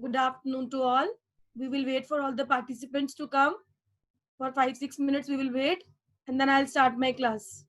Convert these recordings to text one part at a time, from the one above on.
Good afternoon to all. We will wait for all the participants to come. For 5-6 minutes, we will wait and then I'll start my class.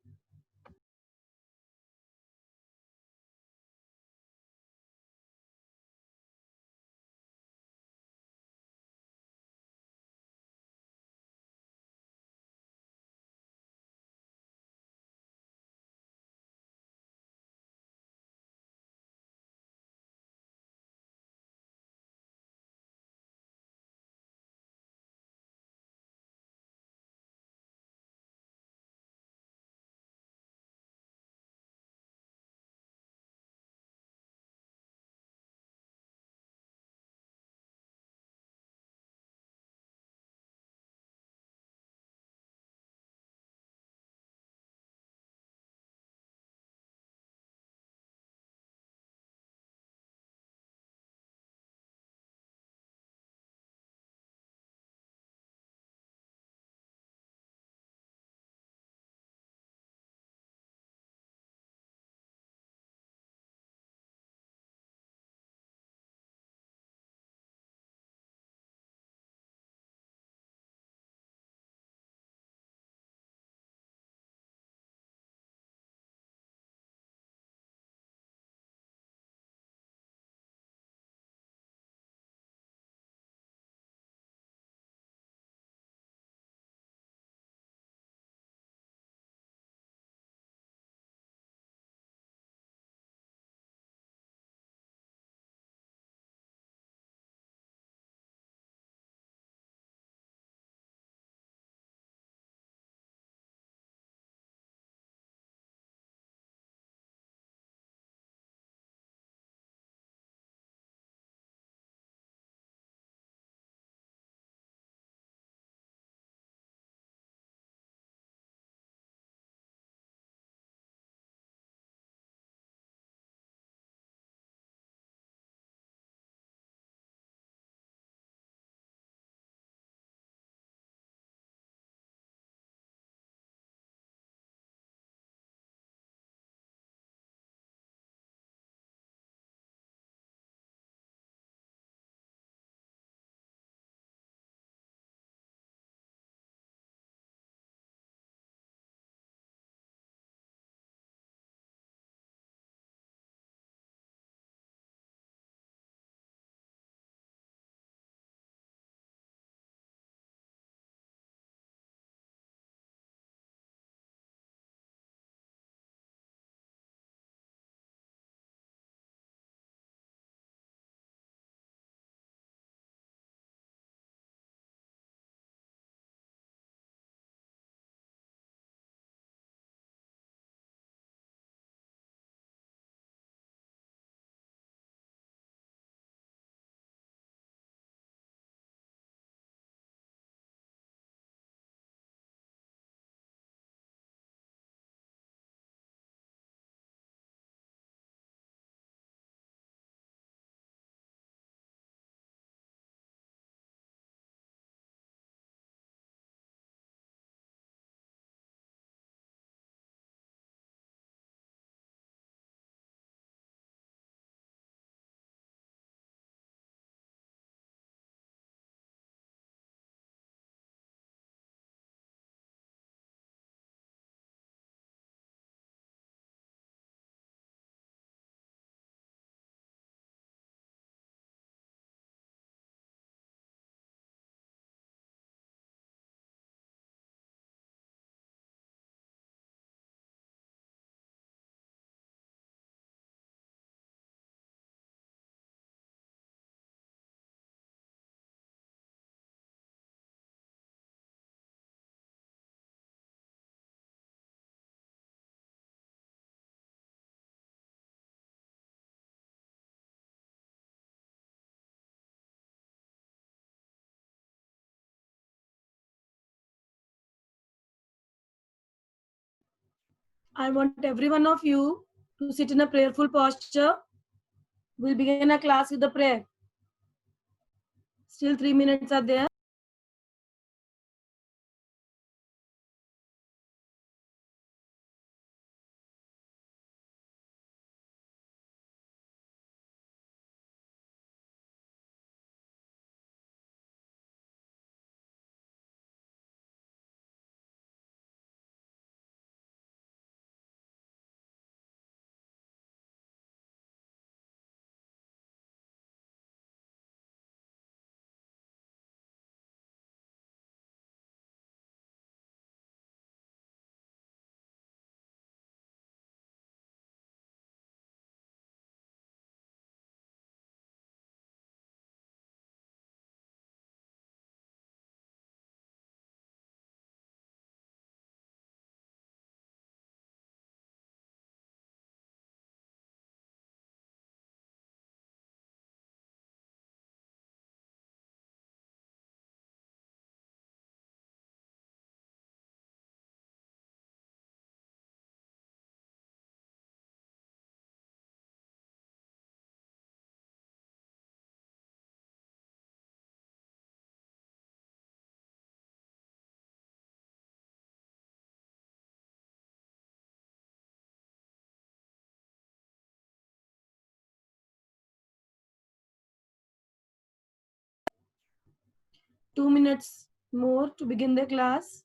I want every one of you to sit in a prayerful posture. We'll begin our class with the prayer. Still 3 minutes are there. 2 minutes more to begin the class.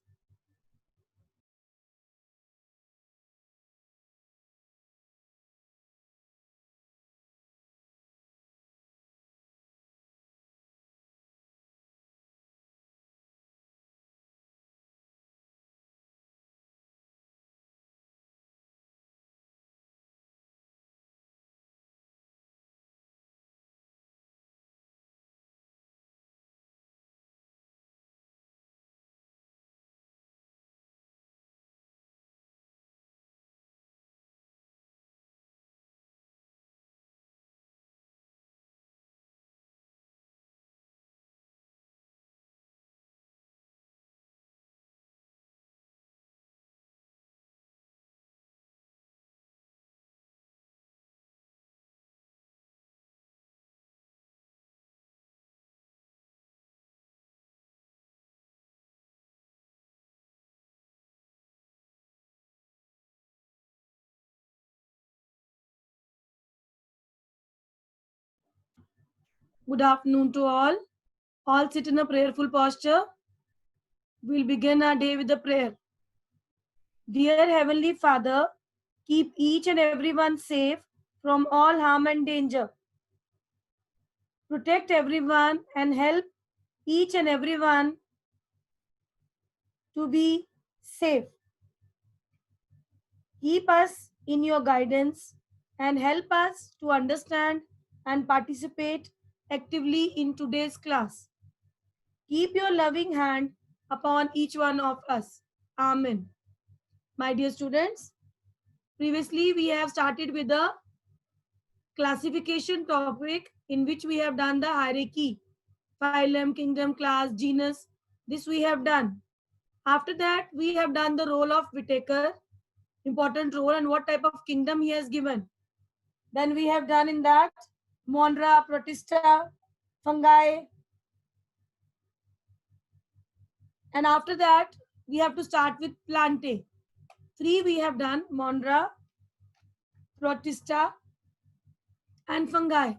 Good afternoon to all. All sit in a prayerful posture. We'll begin our day with a prayer. Dear Heavenly Father, keep each and everyone safe from all harm and danger. Protect everyone and help each and everyone to be safe. Keep us in your guidance and help us to understand and participate actively in today's class. Keep your loving hand upon each one of us. Amen. My dear students, previously we have started with the classification topic in which we have done the hierarchy, phylum, kingdom, class, genus. This we have done. After that, we have done the role of Whitaker, important role and what type of kingdom he has given. Then we have done in that Monera, Protista, fungi. And after that, we have to start with Plantae. 3 we have done, Monera, Protista, and fungi.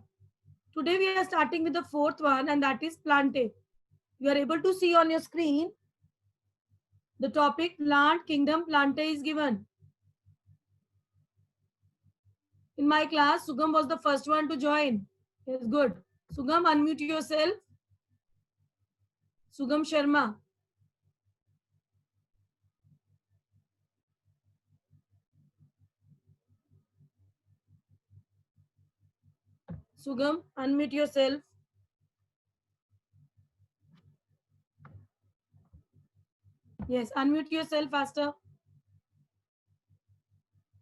Today we are starting with the 4th one, and that is Plantae. You are able to see on your screen the topic plant kingdom Plantae is given. In my class, Sugam was the first one to join. Yes, good. Sugam, unmute yourself. Sugam Sharma. Sugam, unmute yourself. Yes, unmute yourself faster.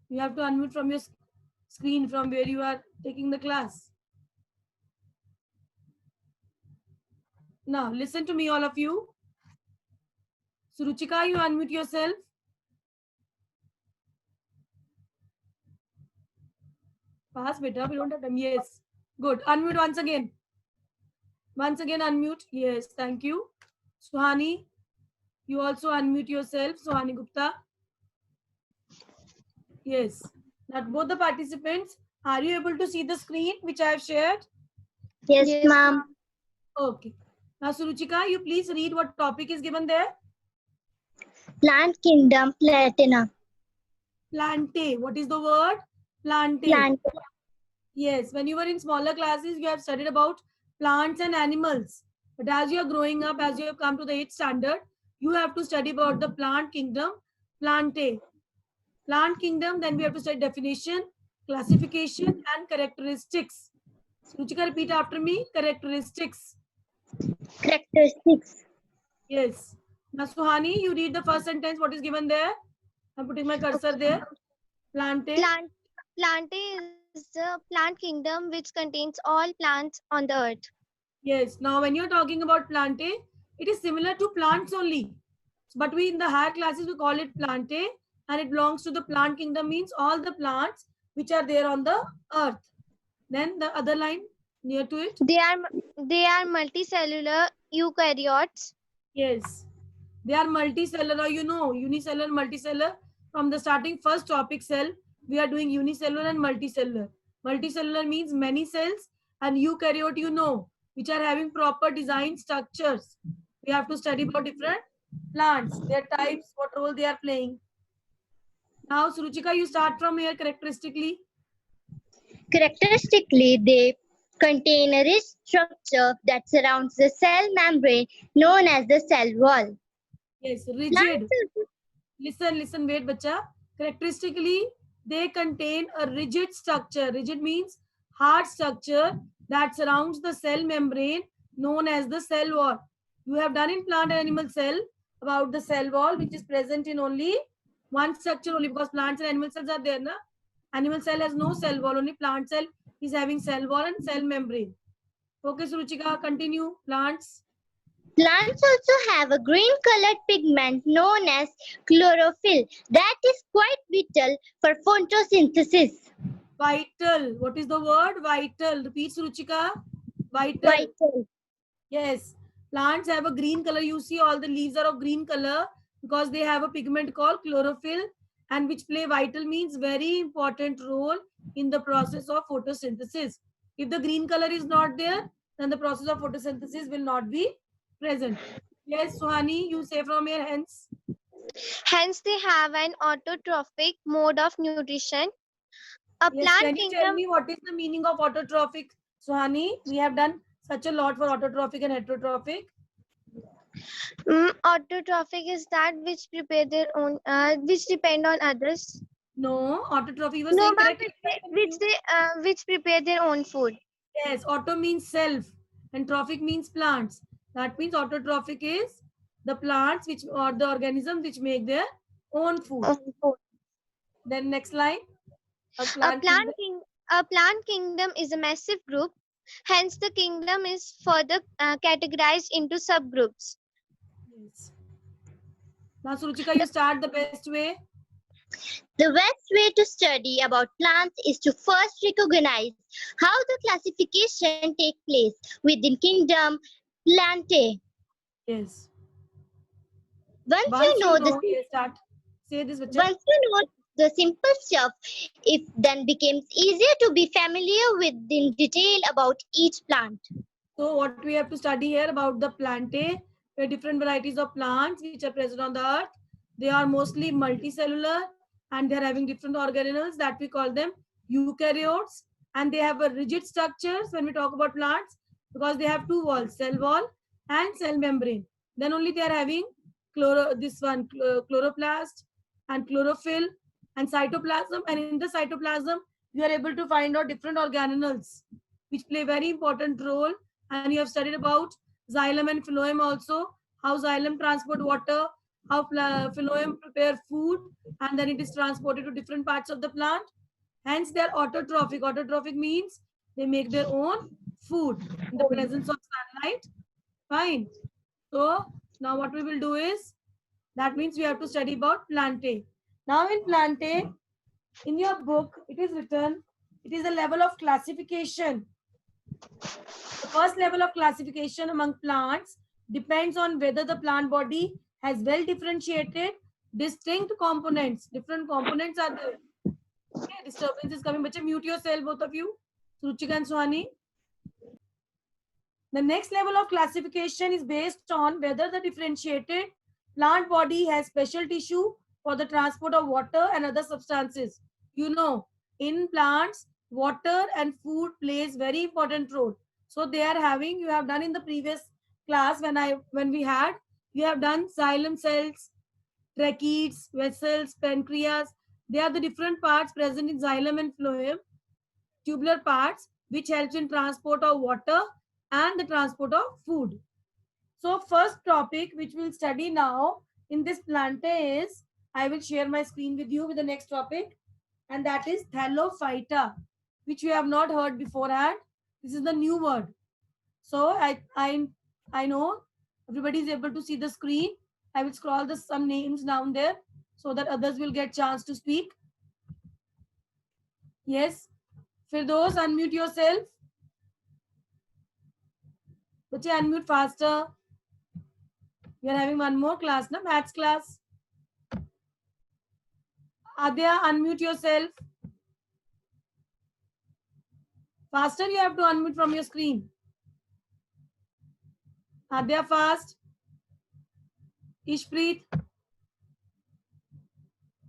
You have to unmute from your screen from where you are taking the class. Now, listen to me, all of you. Suruchika, you unmute yourself. Pass, beta. We don't have time. Yes. Good. Unmute once again. Once again, unmute. Yes, thank you. Suhani, you also unmute yourself. Suhani Gupta. Yes. Now, both the participants, are you able to see the screen which I have shared? Yes, ma'am. Okay. Now, Suruchika, you please read what topic is given there. Plant kingdom, platina. Plantae. What is the word? Plantae. Plant. Yes. When you were in smaller classes, you have studied about plants and animals. But as you are growing up, as you have come to the 8th standard, you have to study about the plant kingdom, Plantae. Plant kingdom, then we have to study definition, classification, and characteristics. Suruchika, repeat after me. Characteristics. Characteristics. Yes. Now, Suhani, you read the first sentence. What is given there? I'm putting my cursor there. Plantae. Plantae is the plant kingdom which contains all plants on the earth. Yes. Now, when you're talking about Plantae, it is similar to plants only. But we in the higher classes, we call it Plantae, and it belongs to the plant kingdom, means all the plants which are there on the earth. Then the other line near to it. They are multicellular eukaryotes. Yes. They are multicellular, you know, unicellular, multicellular. From the starting first topic cell, we are doing unicellular and multicellular. Multicellular means many cells, and eukaryote, you know, which are having proper design structures. We have to study about different plants, their types, what role they are playing. Now, Suruchika, you start from here characteristically. Characteristically, they contain a rich structure that surrounds the cell membrane known as the cell wall. Yes, Plants rigid. Listen, wait, bacha. Characteristically, they contain a rigid structure. Rigid means hard structure that surrounds the cell membrane known as the cell wall. You have done in plant and animal cell about the cell wall, which is present in only one structure only, because plants and animal cells are there. Na? Animal cell has no cell wall, only plant cell is having cell wall and cell membrane. Okay, Suruchika, continue. Plants. Plants also have a green colored pigment known as chlorophyll that is quite vital for photosynthesis. Vital. What is the word? Vital. Repeat, Suruchika. Vital. Vital. Yes. Plants have a green color. You see all the leaves are of green color because they have a pigment called chlorophyll, and which play vital means very important role in the process of photosynthesis. If the green color is not there, then the process of photosynthesis will not be present. Yes, Suhani, you say from here hence. Hence, they have an autotrophic mode of nutrition. A Yes, plant can you tell kingdom. me what is the meaning of autotrophic, Suhani? We have done such a lot for autotrophic and heterotrophic. Autotrophic is that which prepare their own, which depend on others. No, autotrophy. You were No, saying ma'am, correctly. Continue. which prepare their own food. Yes, auto means self and trophic means plants. That means autotrophic is the plants which or the organisms which make their own food. Own food. Then next line, a A plant plant kingdom. king, a plant kingdom is a massive group. Hence, the kingdom is further categorized into subgroups. Yes. Now, Suruchika, you start the best way. The best way to study about plants is to first recognize how the classification takes place within kingdom Plantae. Yes. Once Once you you know the know, yes, start. Say this, bacha. once you know the simple stuff, it then becomes easier to be familiar with in detail about each plant. So what we have to study here about the plantae, where different varieties of plants which are present on the earth. They are mostly multicellular and they are having different organelles that we call them eukaryotes, and they have a rigid structures when we talk about plants because they have two walls, cell wall and cell membrane. Then only they are having chloroplast and chlorophyll and cytoplasm, and in the cytoplasm you are able to find out different organelles which play very important role. And you have studied about xylem and phloem also, how xylem transport water, how phloem prepare food, and then it is transported to different parts of the plant. Hence, they are autotrophic. Autotrophic means they make their own food in the presence of sunlight. Fine. So now what we will do is, that means we have to study about plantae. Now in plantae, in your book, it is written, it is a level of classification. The first level of classification among plants depends on whether the plant body has well differentiated distinct components. Different components are there. Okay, disturbance is coming. Bacha, mute yourself, both of you. Suruchika and Suhani. The next level of classification is based on whether the differentiated plant body has special tissue for the transport of water and other substances. You know, in plants, water and food plays very important role. So they are having, you have done in the previous class when we had, you have done xylem cells, tracheids, vessels, pancreas. They are the different parts present in xylem and phloem, tubular parts, which helps in transport of water and the transport of food. So first topic which we'll study now in this plantae is, I will share my screen with you with the next topic, and that is Thallophyta, which you have not heard beforehand. This is the new word. So I know everybody is able to see the screen. I will scroll some names down there so that others will get chance to speak. Yes. Firdaus, unmute yourself. Bache, unmute faster. We are having one more class, na? Maths class. Adya, unmute yourself. Faster, you have to unmute from your screen. Adya, fast. Ishpreet,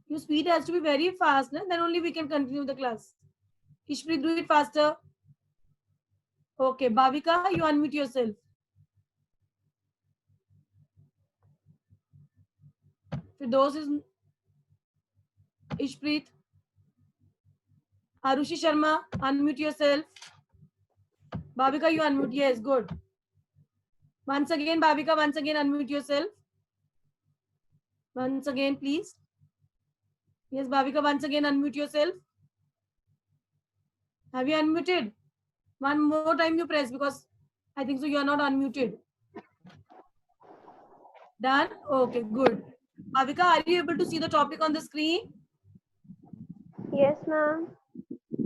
your speed has to be very fast, na? Then only we can continue the class. Ishpreet, do it faster. Okay, Bhavika, you unmute yourself. Firdaus is Ishpreet. Arushi Sharma, unmute yourself. Bhavika, you unmute. Yes, good. Once again, Bhavika, once again, unmute yourself. Once again, please. Yes, Bhavika, once again, unmute yourself. Have you unmuted? One more time you press because I think so you are not unmuted. Done? Okay, good. Bhavika, are you able to see the topic on the screen? Yes, ma'am.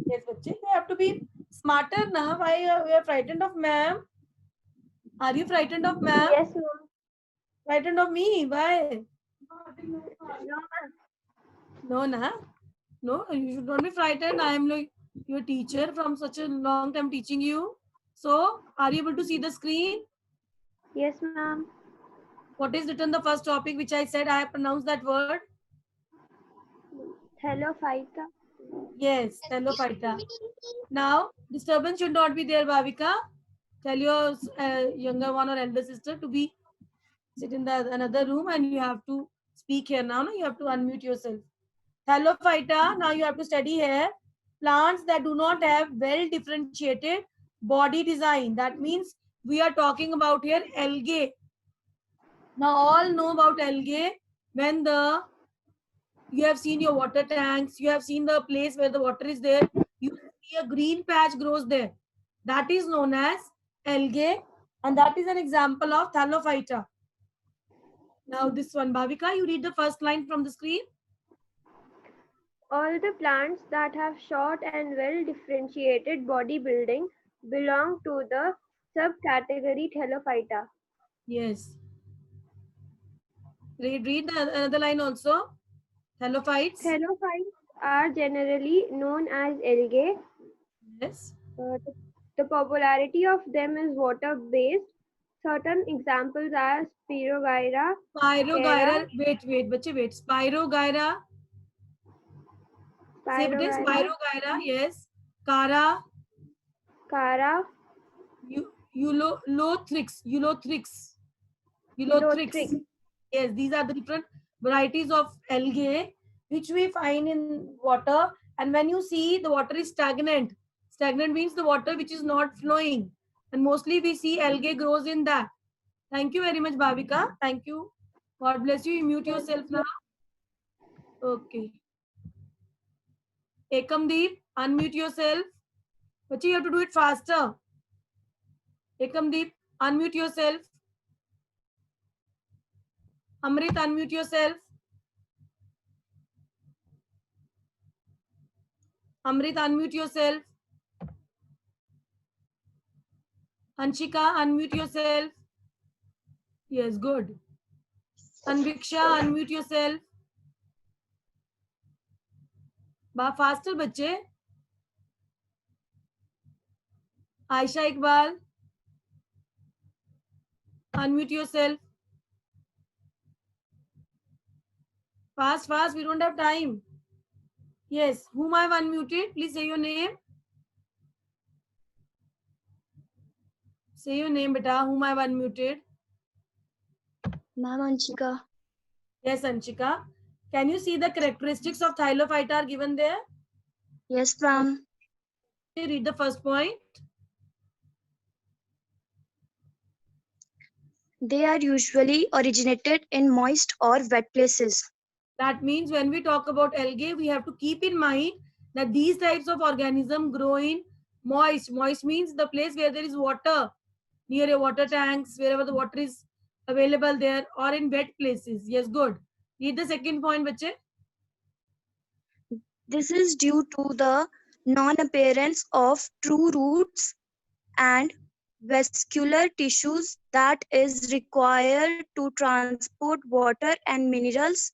Yes, bache. You have to be smarter now. Why you are frightened of ma'am? Are you frightened of ma'am? Yes, ma'am. Frightened of me? Why? No, ma'am. No, na? No, you should not be frightened. I am like your teacher from such a long time teaching you. So, are you able to see the screen? Yes, ma'am. What is written the first topic which I said I have pronounced that word? Hello, Faita. Yes, Thallophyta. Now, disturbance should not be there, Bhavika. Tell your younger one or elder sister to be sit in the another room and you have to speak here now. No? You have to unmute yourself. Thallophyta, now you have to study here. Plants that do not have well differentiated body design. That means we are talking about here algae. Now all know about algae when you have seen your water tanks, you have seen the place where the water is there, you see a green patch grows there. That is known as algae and that is an example of Thallophyta. Now this one, Bhavika, you read the first line from the screen. All the plants that have short and well differentiated body building belong to the subcategory Thelophyta. Yes. Read the another line also. Thallophytes. Thelophytes are generally known as algae. Yes. The popularity of them is water-based. Certain examples are Spirogyra, Spirogyra. Chara, Wait, bache, wait. Spirogyra. Say bete, Spirogyra, Spirogyra. Yes. Cara. Cara, Ulothrix. Elothrix. Yes, these are the different varieties of algae which we find in water. And when you see the water is stagnant, stagnant means the water which is not flowing. And mostly we see algae grows in that. Thank you very much, Bhavika. Thank you. God bless you. You mute yourself now. Okay. Ekamdeep, unmute yourself. But you have to do it faster. Ekamdeep, unmute yourself. Amrit, unmute yourself. Amrit, unmute yourself. Anshika, unmute yourself. Yes, good. Anviksha, unmute yourself. Faster, बच्चे. Aisha Iqbal, unmute yourself. Fast, we don't have time. Yes, whom I have unmuted? Please say your name. Say your name, beta. Whom I have unmuted? Ma'am Anshika. Yes, Anshika. Can you see the characteristics of Thylophyta are given there? Yes, ma'am. Read the first point. They are usually originated in moist or wet places. That means when we talk about algae, we have to keep in mind that these types of organisms grow in moist. Moist means the place where there is water, near a water tanks, wherever the water is available there, or in wet places. Yes, good. Read the second point, bache. This is due to the non-appearance of true roots and vascular tissues that is required to transport water and minerals.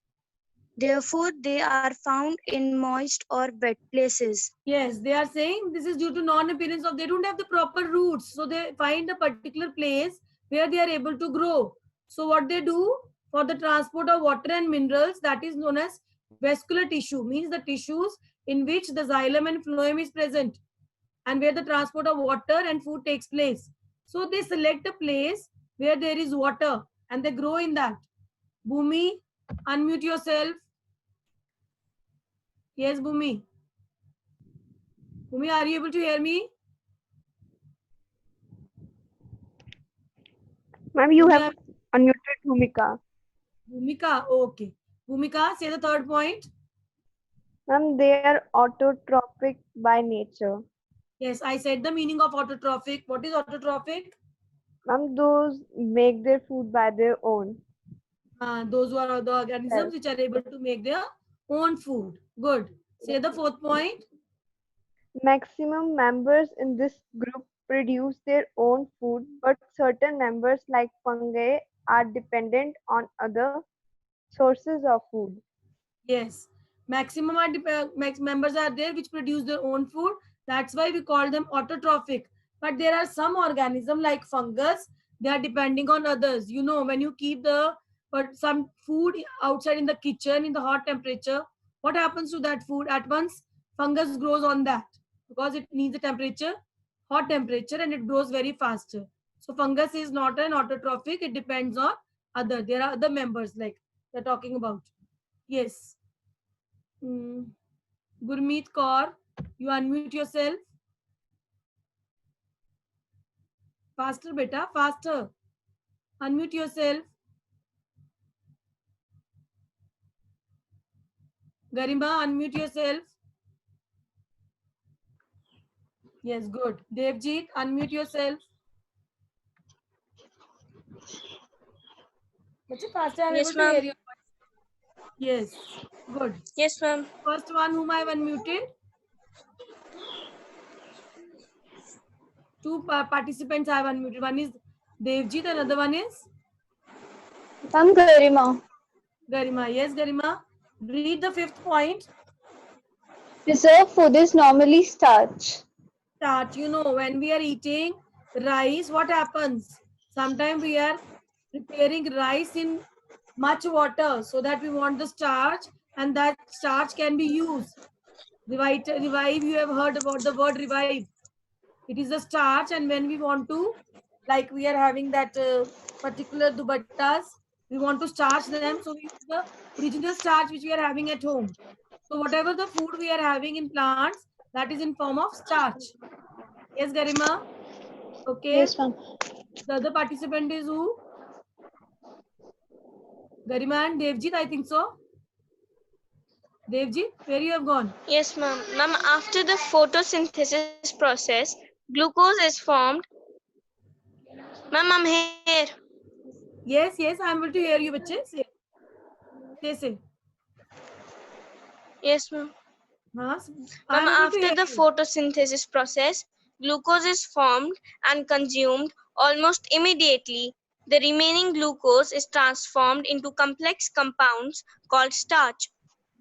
Therefore, they are found in moist or wet places. Yes, they are saying this is due to non-appearance of, they don't have the proper roots. So they find a particular place where they are able to grow. So what they do, for the transport of water and minerals, that is known as vascular tissue, means the tissues in which the xylem and phloem is present and where the transport of water and food takes place. So they select a place where there is water and they grow in that. Bhumi, unmute yourself. Yes, Bhumi. Bhumi, are you able to hear me? Ma'am, you Bhumi, have unmuted Bhumika. Bhumika, okay. Bhumika, say the third point. Ma'am, they are autotrophic by nature. Yes, I said the meaning of autotrophic. What is autotrophic? Ma'am, those make their food by their own. Those who are the organisms Yes. which are able to make their own food. Good. Say the fourth point. Maximum members in this group produce their own food, but certain members like fungi are dependent on other sources of food. Yes. Maximum are members are there which produce their own food. That's why we call them autotrophic. But there are some organisms like fungus, they are depending on others. You know, when you keep some food outside in the kitchen in the hot temperature, what happens to that food? At once, fungus grows on that because it needs a temperature, hot temperature, and it grows very faster. So fungus is not an autotrophic. It depends on other. There are other members like they're talking about. Yes. Gurmeet Kaur, you unmute yourself. Faster, beta, faster. Unmute yourself. Garima, unmute yourself. Yes, good. Devjit, unmute yourself. Bache, faster, I'm Yes, able to hear ma'am. you. Yes, good. Yes, ma'am. First one whom I have unmuted. Two participants I have unmuted. One is Devjit, another one is Ma'am, Garima. Garima. Yes, Garima. Read the fifth point. Preserved food is normally starch. Starch, you know, when we are eating rice, what happens? Sometimes we are preparing rice in much water so that we want the starch, and that starch can be used. Revive, you have heard about the word revive. It is a starch, and when we want to, like we are having that particular dupattas, we want to starch them, so we use the original starch which we are having at home. So whatever the food we are having in plants, that is in form of starch. Yes, Garima? Okay. Yes, ma'am. The other participant is who? Garima and Devjit, I think so. Devjit, where you have gone? Yes, ma'am. Ma'am, after the photosynthesis process, glucose is formed. Ma'am, I'm here. Yes, yes, I am able to hear you, bache. Say. Yes, ma'am. Huh? I Ma'am, am able to after hear the you. photosynthesis process, glucose is formed and consumed almost immediately. The remaining glucose is transformed into complex compounds called starch.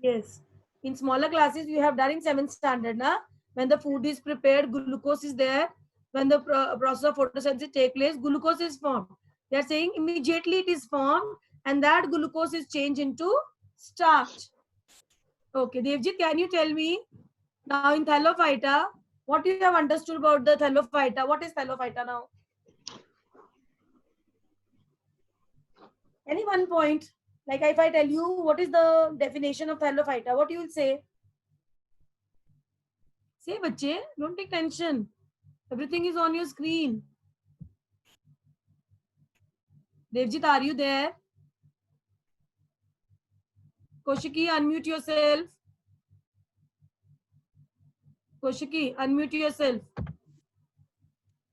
Yes. In smaller classes, we have done in 7th standard, na? When the food is prepared, glucose is there. When the process of photosynthesis take place, glucose is formed. They are saying immediately it is formed, and that glucose is changed into starch. Okay, Devjit, can you tell me now in Thallophyta, what you have understood about the Thallophyta? What is Thallophyta now? Any one point? Like if I tell you what is the definition of Thallophyta, what you will say? Say, bache, don't take tension. Everything is on your screen. Devjit, are you there? Koshiki, unmute yourself. Koshiki, unmute yourself.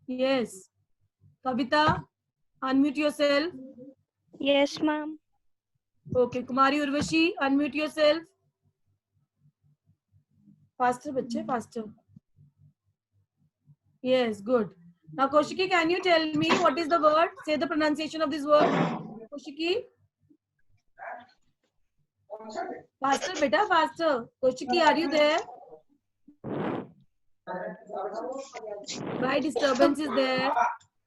Yes. Kavita, unmute yourself. Yes, ma'am. Okay. Kumari Urvashi, unmute yourself. Faster, bache, faster. Yes, good. Now, Koshiki, can you tell me what is the word? Say the pronunciation of this word. Koshiki. Faster, beta, faster. Koshiki, are you there? Why disturbance is there?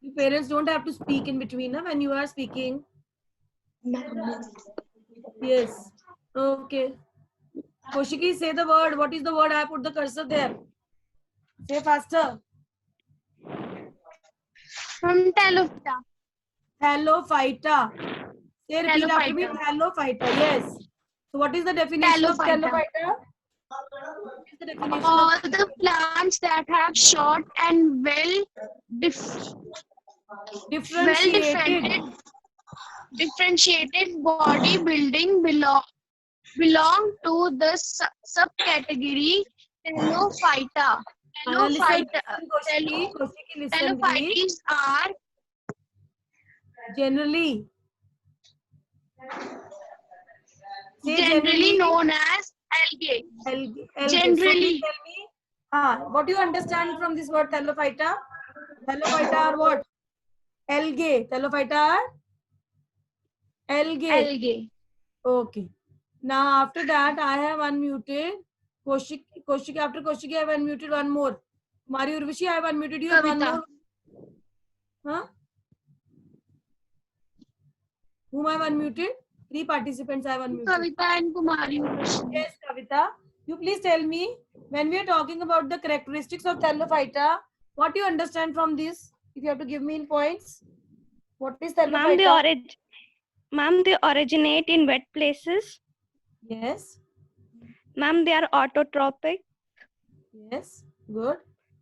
Your parents don't have to speak in between when you are speaking. Yes. Okay. Koshiki, say the word. What is the word? I put the cursor there. Say faster. From Telophyta. Thallophyta. Say, repeat after me. Thallophyta. Thallophyta. Yes. So what is the definition of Thallophyta. thallophyta? What is the definition of All the plants that have short and differentiated? differentiated body building belong to the subcategory Thallophyta. Listen, Thallophyta. Koshiki. Koshiki, listen, please. Thallophytes are Generally. Say generally known as algae. Algae. So Generally. please tell me, what do you understand from this word thallophyta? Thallophyta are what? Algae. Thallophyta are algae. Algae. Okay. Now after that, I have unmuted Koshiki. After Koshiki, I have unmuted one more. Mari Urvashi, I have unmuted you. And one Kavita. more. Huh? Whom I have unmuted? 3 participants I have unmuted. Kavita and Kumari. Yes, Kavita. You please tell me, when we are talking about the characteristics of thallophyta, what do you understand from this? If you have to give me in points, what is thallophyta? Ma'am, they originate in wet places. Yes. Ma'am, they are autotrophic. Yes. Good.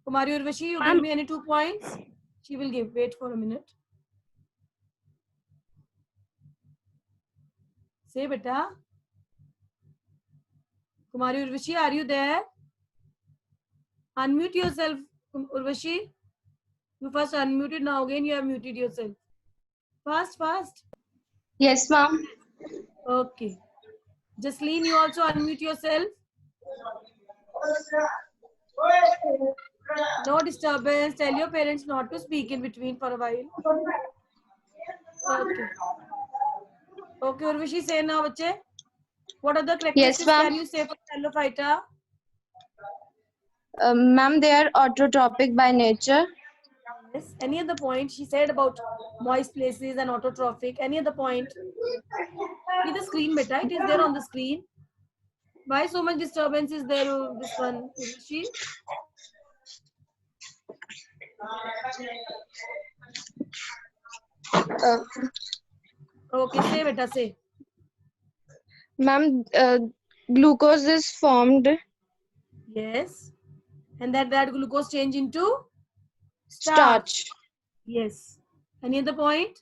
Kumari Urvashi, you give Ma'am. me any 2 points? She will give. Wait for a minute. Say, beta. Kumari Urvashi, are you there? Unmute yourself, Urvashi. You first unmuted, now again you have muted yourself. Fast. Yes, ma'am. Okay. Jasleen, you also unmute yourself. No disturbance. Tell your parents not to speak in between for a while. Okay. Okay, Urvashi, say now, bache. What are the characteristics ma'am. can you say for thallophyta? Ma'am, they are autotrophic by nature. Yes. Any other point? She said about moist places and autotrophic. Any other point? See the screen, beta. It is there on the screen. Why so much disturbance is there? This one, Urvashi? Okay, say beta, say. Ma'am, glucose is formed. Yes. And that glucose change into Starch. Yes. Any other point?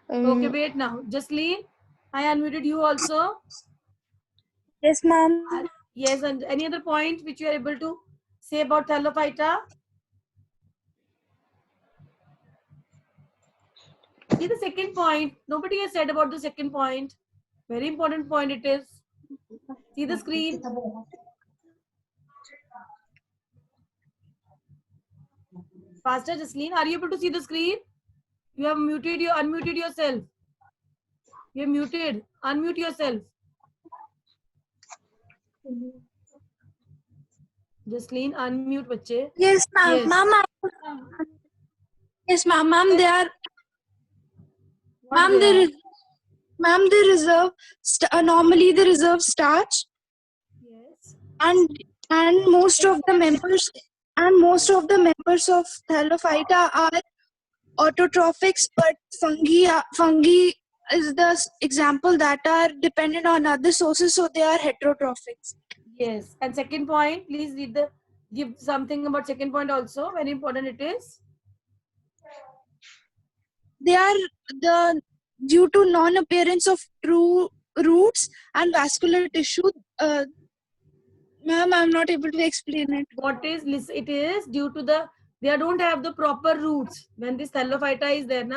Okay, wait now. Jasleen, I unmuted you also. Yes, ma'am. Yes, and any other point which you are able to say about thallophyta? See the second point. Nobody has said about the second point. Very important point it is. See the screen. Faster, Jasleen. Are you able to see the screen? You have unmuted yourself. You have muted. Unmute yourself. Jasleen, unmute, bache. Yes, ma'am. Yes. Yes, ma'am. Ma'am, they are. What they are? Ma'am, they reserve. Normally, they reserve starch, Yes. and most of the members of thallophyta are autotrophics, but fungi is the example that are dependent on other sources, so they are heterotrophics. Yes. And second point, please give something about second point also. Very important it is. They are due to non-appearance of true roots and vascular tissue. Ma'am, I'm not able to explain it. It is due to they don't have the proper roots. When this thallophyta is there,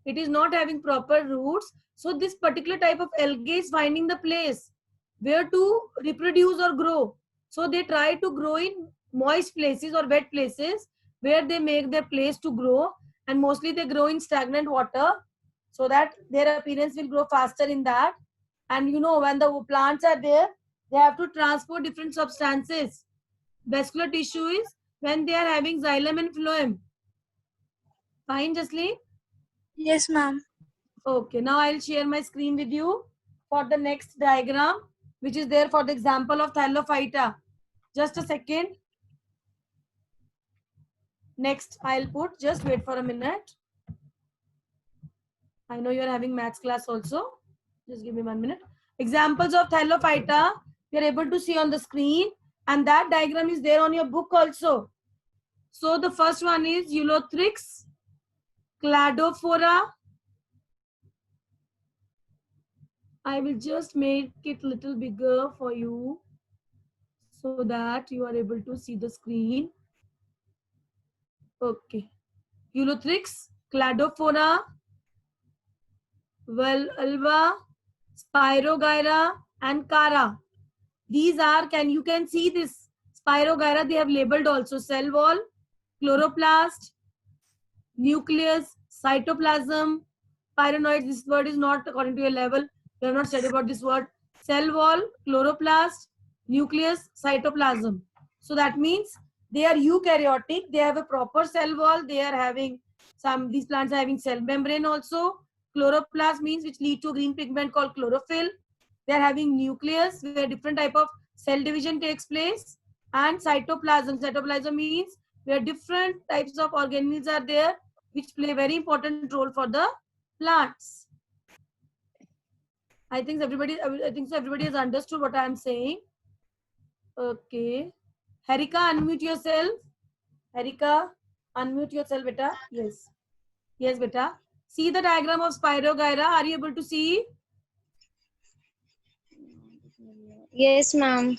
it is not having proper roots. So this particular type of algae is finding the place where to reproduce or grow. So they try to grow in moist places or wet places where they make their place to grow, and mostly they grow in stagnant water so that their appearance will grow faster in that. And when the plants are there, they have to transport different substances. Vascular tissue is when they are having xylem and phloem. Fine, Jasleen? Yes, ma'am. Okay, now I'll share my screen with you for the next diagram, which is there for the example of Thallophyta. Just a second. Next, I'll put, just wait for a minute. I know you're having maths class also. Just give me 1 minute. Examples of Thallophyta, you're able to see on the screen, and that diagram is there on your book also. So the first one is Ulothrix, Cladophora. I will just make it little bigger for you so that you are able to see the screen. Okay. Ulothrix, Cladophora, Vulva, Spirogyra, and Cara. These are, you can see this Spirogyra, they have labeled also cell wall, chloroplast, nucleus, cytoplasm, pyrenoids. This word is not according to your level. We have not studied about this word. Cell wall, chloroplast, nucleus, cytoplasm. So that means they are eukaryotic. They have a proper cell wall. They are having these plants are having cell membrane also. Chloroplast means which lead to green pigment called chlorophyll. They are having nucleus where different type of cell division takes place. And cytoplasm. Cytoplasm means where different types of organelles are there which play a very important role for the plants. I think everybody has understood what I am saying. Okay. Harika, unmute yourself. Harika, unmute yourself, beta. Yes. Yes, beta. See the diagram of Spirogyra. Are you able to see? Yes, ma'am.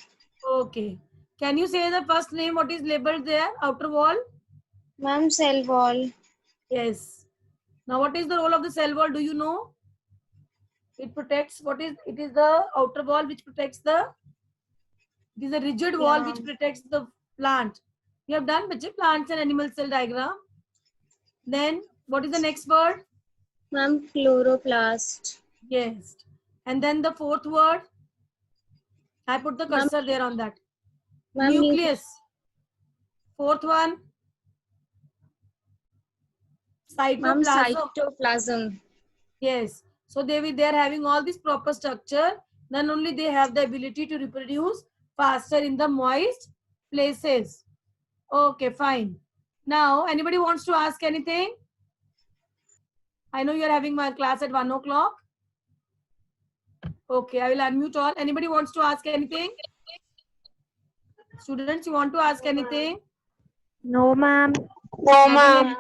Okay. Can you say the first name? What is labeled there? Outer wall? Ma'am, cell wall. Yes. Now, what is the role of the cell wall? Do you know? It protects, it is the outer wall which protects it is a rigid wall which protects the plant. You have done plants and animal cell diagram. Then, what is the next word? Ma'am, chloroplast. Yes. And then the fourth word? I put the cursor there on that. Nucleus. Fourth one? Cytoplasm. Ma'am, cytoplasm. Yes. So they are having all this proper structure. Then only they have the ability to reproduce faster in the moist places. Okay, fine. Now, anybody wants to ask anything? I know you are having my class at 1 o'clock. Okay, I will unmute all. Anybody wants to ask anything? Students, you want to ask anything? No, ma'am. No, ma'am.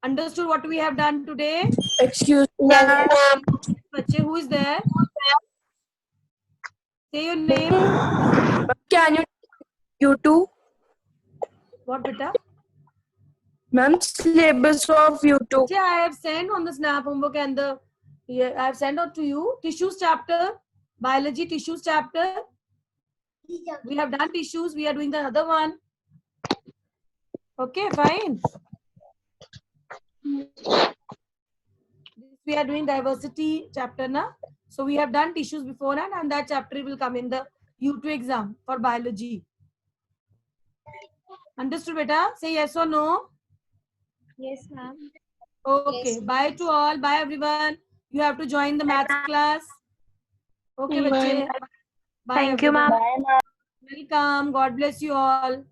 Understood what we have done today? Excuse me, ma'am. Who is there? Say your name. Can you too? What, beta? Ma'am, syllabus of YouTube. I have sent on the Snap homework and I have sent out to you tissues chapter, biology tissues chapter. We have done tissues. We are doing the other one. Okay, fine. We are doing diversity chapter now. So we have done tissues beforehand, and that chapter will come in the U2 exam for biology. Understood, beta? Say yes or no. Yes, ma'am. Okay. Yes. Bye to all. Bye, everyone. You have to join the maths class. Okay, bache. Bye. Thank you, ma'am. Welcome. God bless you all.